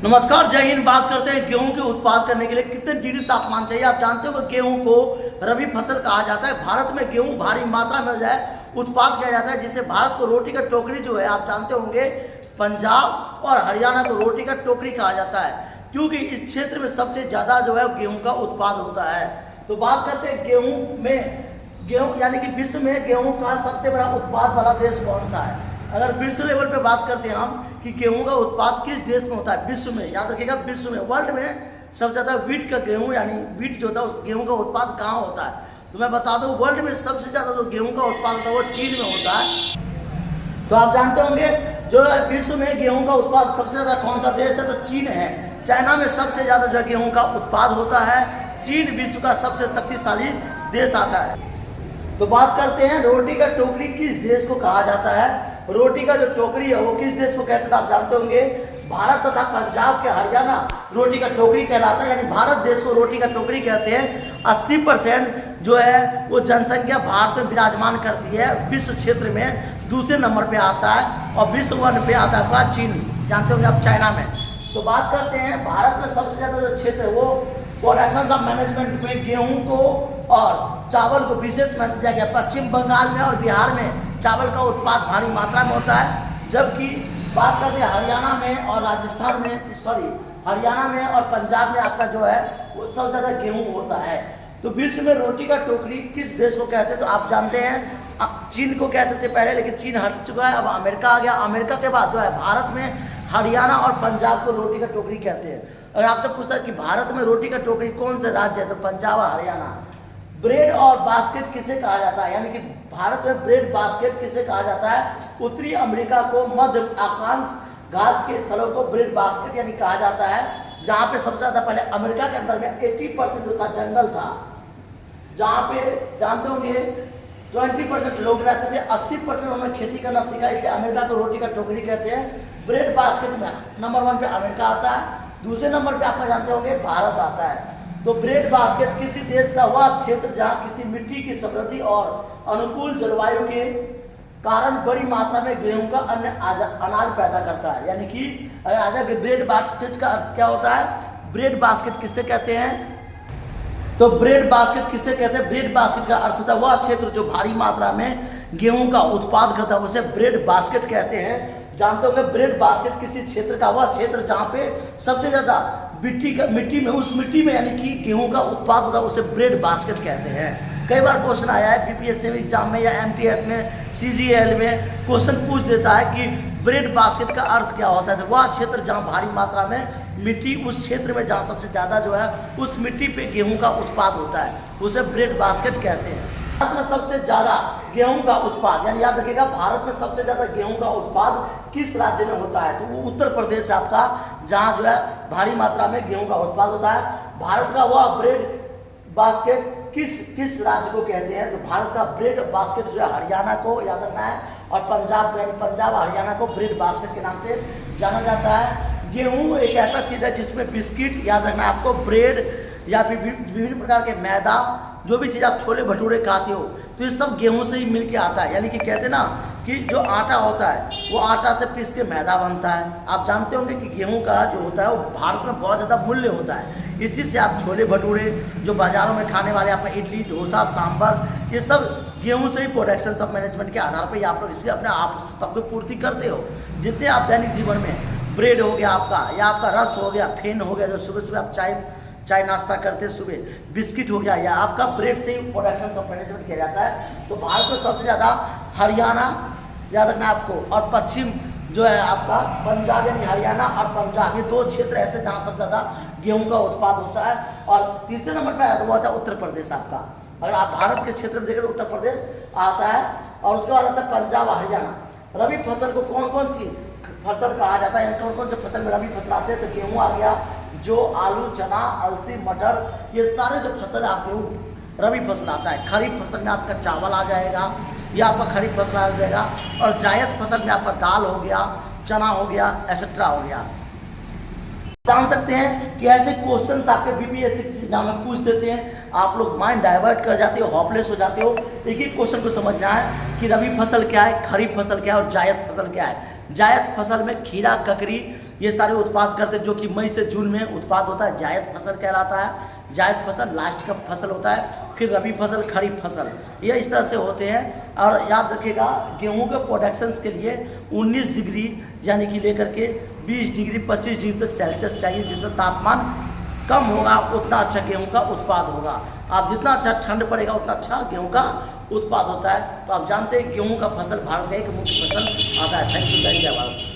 नमस्कार, जय हिंद। बात करते हैं गेहूं के उत्पाद करने के लिए कितने डिग्री तापमान चाहिए। आप जानते हो कि गेहूं को रबी फसल कहा जाता है। भारत में गेहूं भारी मात्रा में जो है उत्पाद किया जाता है, जिससे भारत को रोटी का टोकरी जो है, आप जानते होंगे पंजाब और हरियाणा को रोटी का टोकरी कहा जाता है, क्योंकि इस क्षेत्र में सबसे ज़्यादा जो है गेहूँ का उत्पाद होता है। तो बात करते हैं गेहूँ यानी कि विश्व में गेहूँ का सबसे बड़ा उत्पाद वाला देश कौन सा है। अगर विश्व लेवल पे बात करते हैं हम कि गेहूं का उत्पाद किस देश में होता है, विश्व में, याद रखिएगा विश्व में, वर्ल्ड में सबसे ज़्यादा वीट का गेहूं यानी वीट जो होता है उस गेहूं का उत्पाद कहाँ होता है। तो मैं बता दूं, वर्ल्ड में सबसे ज़्यादा जो गेहूं का उत्पाद होता है वो चीन में होता है। तो आप जानते होंगे जो विश्व में गेहूँ का उत्पाद सबसे ज़्यादा कौन सा देश है, तो चीन है। चाइना में सबसे ज़्यादा जो गेहूँ का उत्पाद होता है। चीन विश्व का सबसे शक्तिशाली देश आता है। तो बात करते हैं रोटी का टोकरी किस देश को कहा जाता है। रोटी का जो टोकरी है वो किस देश को कहते हैं, तो आप जानते होंगे भारत तथा पंजाब के हरियाणा रोटी का टोकरी कहलाता है। यानी भारत देश को रोटी का टोकरी कहते हैं। 80% जो है वो जनसंख्या भारत में विराजमान करती है। विश्व क्षेत्र में दूसरे नंबर पे आता है और विश्व 1 पे आता है चीन, जानते होंगे आप, चाइना में। तो बात करते हैं भारत में सबसे ज़्यादा जो क्षेत्र है वो प्रोडक्शन ऑफ मैनेजमेंट में गेहूं को और चावल को विशेष महत्व दिया गया। पश्चिम बंगाल में और बिहार में चावल का उत्पाद भारी मात्रा में होता है, जबकि बात करते हैं हरियाणा में और राजस्थान में, हरियाणा में और पंजाब में आपका जो है वो सबसे ज़्यादा गेहूँ होता है। तो विश्व में रोटी का टोकरी किस देश को कहते हैं, तो आप जानते हैं चीन को कहते थे पहले, लेकिन चीन हट चुका है, अब अमेरिका आ गया। अमेरिका के बाद जो है भारत में हरियाणा और पंजाब को रोटी का टोकरी कहते हैं। अगर आपसे पूछता है कि भारत में रोटी का टोकरी कौन से राज्य है, तो पंजाब और हरियाणा। ब्रेड और बास्केट किसे कहा जाता है, यानी कि भारत में ब्रेड बास्केट किसे कहा जाता है। उत्तरी अमेरिका को मध्य आकांक्ष घास के स्थलों को ब्रेड बास्केट यानी कहा जाता है, जहाँ पे सबसे ज़्यादा पहले अमेरिका के अंदर में 80% जो था जंगल था, जहाँ पे जानते होंगे 20% लोग रहते थे, 80% उन्होंने खेती करना सीखा, इसलिए अमेरिका को रोटी का टोकरी कहते हैं। ब्रेड बास्केट में नंबर 1 पे अमेरिका आता है, दूसरे नंबर पे आपका जानते होंगे भारत आता है। तो ब्रेड बास्केट किसी देश का वह क्षेत्र जहाँ किसी मिट्टी की समृद्धि और अनुकूल जलवायु के कारण बड़ी मात्रा में गेहूं का अन्य अनाज पैदा करता है। यानी कि अगर आ जाए ब्रेड बास्केट का अर्थ क्या होता है, ब्रेड बास्केट किससे कहते हैं, तो ब्रेड बास्केट किससे कहते हैं, ब्रेड बास्केट का अर्थ होता है वह क्षेत्र जो भारी मात्रा में गेहूं का उत्पाद करता है, उसे ब्रेड बास्केट कहते हैं। जानते होंगे ब्रेड बास्केट किसी क्षेत्र का वह क्षेत्र जहाँ पे सबसे ज़्यादा उस मिट्टी में यानी कि गेहूं का उत्पाद होता है, उसे ब्रेड बास्केट कहते हैं। कई बार क्वेश्चन आया है बीपीएससी एग्जाम में या एमटीएस में, सीजीएल में क्वेश्चन पूछ देता है कि ब्रेड बास्केट का अर्थ क्या होता है। तो वह क्षेत्र जहाँ भारी मात्रा में मिट्टी, उस क्षेत्र में जहाँ सबसे ज़्यादा जो है उस मिट्टी पे गेहूं का उत्पाद होता है, उसे ब्रेड बास्केट कहते हैं। भारत में सबसे ज़्यादा गेहूं का उत्पाद, यानी याद रखिएगा भारत में सबसे ज़्यादा गेहूं का उत्पाद किस राज्य में होता है, तो वो उत्तर प्रदेश है आपका, जहाँ जो है भारी मात्रा में गेहूं का उत्पाद होता है। भारत का वह ब्रेड बास्केट किस राज्य को कहते हैं, तो भारत का ब्रेड बास्केट जो है हरियाणा को याद रखना है, और पंजाब यानी पंजाब हरियाणा को ब्रेड बास्केट के नाम से जाना जाता है। गेहूँ एक ऐसा चीज़ है जिसमें बिस्किट, याद रखना है आपको, ब्रेड या फिर विभिन्न प्रकार के मैदा, जो भी चीज़ आप छोले भटूरे खाते हो, तो ये सब गेहूं से ही मिल के आता है। यानी कि कहते हैं ना कि जो आटा होता है वो आटा से पीस के मैदा बनता है। आप जानते होंगे कि गेहूं का जो होता है वो भारत में बहुत ज़्यादा मूल्य होता है, इसी से आप छोले भटूरे जो बाज़ारों में खाने वाले आपका इडली डोसा सांभर, ये सब गेहूं से ही प्रोडक्शन ऑफ मैनेजमेंट के आधार पर आप लोग इसके अपने आप सबको पूर्ति करते हो। जितने आप दैनिक जीवन में ब्रेड हो गया आपका, या आपका रस हो गया, फेन हो गया, जो सुबह सुबह आप चाय नाश्ता करते हैं सुबह, बिस्किट हो गया, या आपका ब्रेड से ही प्रोडक्शन ऑफ मैनेजमेंट किया जाता है। तो भारत में सबसे ज़्यादा हरियाणा, याद रखना आपको, और पश्चिम जो है आपका पंजाब यानी हरियाणा और पंजाब, ये 2 क्षेत्र ऐसे जहाँ सबसे ज़्यादा गेहूं का उत्पाद होता है। और तीसरे नंबर पर वो आता है उत्तर प्रदेश आपका। अगर आप भारत के क्षेत्र में देखें तो उत्तर प्रदेश आता है, और उसके बाद आता है पंजाब हरियाणा। रबी फसल को कौन कौन सी फसल कहा जाता है, कौन कौन से फसल में रबी फसल आते हैं, तो गेहूँ आ गया, जो आलू चना अलसी मटर, ये सारे जो फसल आपके रबी फसल आता है। खरीफ फसल में आपका चावल आ जाएगा, ये आपका खरीफ फसल आ जाएगा, और जायद फसल में आपका दाल हो गया, चना हो गया, एक्सेट्रा हो गया। जान सकते हैं कि ऐसे क्वेश्चंस आपके बीपीएससी एग्जाम में पूछ देते हैं, आप लोग माइंड डाइवर्ट कर जाते हो, हॉपलेस हो जाते हो। एक ही क्वेश्चन को समझना है कि रबी फसल क्या है, खरीफ फसल क्या है और जायद फसल क्या है। जायद फसल में खीरा ककड़ी ये सारे उत्पाद करते हैं, जो कि मई से जून में उत्पाद होता है। जायद फसल कहलाता है। जायद फसल लास्ट का फसल होता है, फिर रबी फसल, खरीफ फसल, ये इस तरह से होते हैं। और याद रखिएगा, गेहूं के प्रोडक्शंस के लिए 19 डिग्री यानी कि लेकर के 20 डिग्री 25 डिग्री तक सेल्सियस चाहिए, जिसमें तापमान कम होगा उतना अच्छा गेहूं का उत्पाद होगा। आप जितना अच्छा ठंड पड़ेगा उतना अच्छा गेहूं का उत्पाद होता है। तो आप जानते हैं गेहूं का फसल भारत का एक मुख्य फसल आता है। थैंक यू, जय भारत।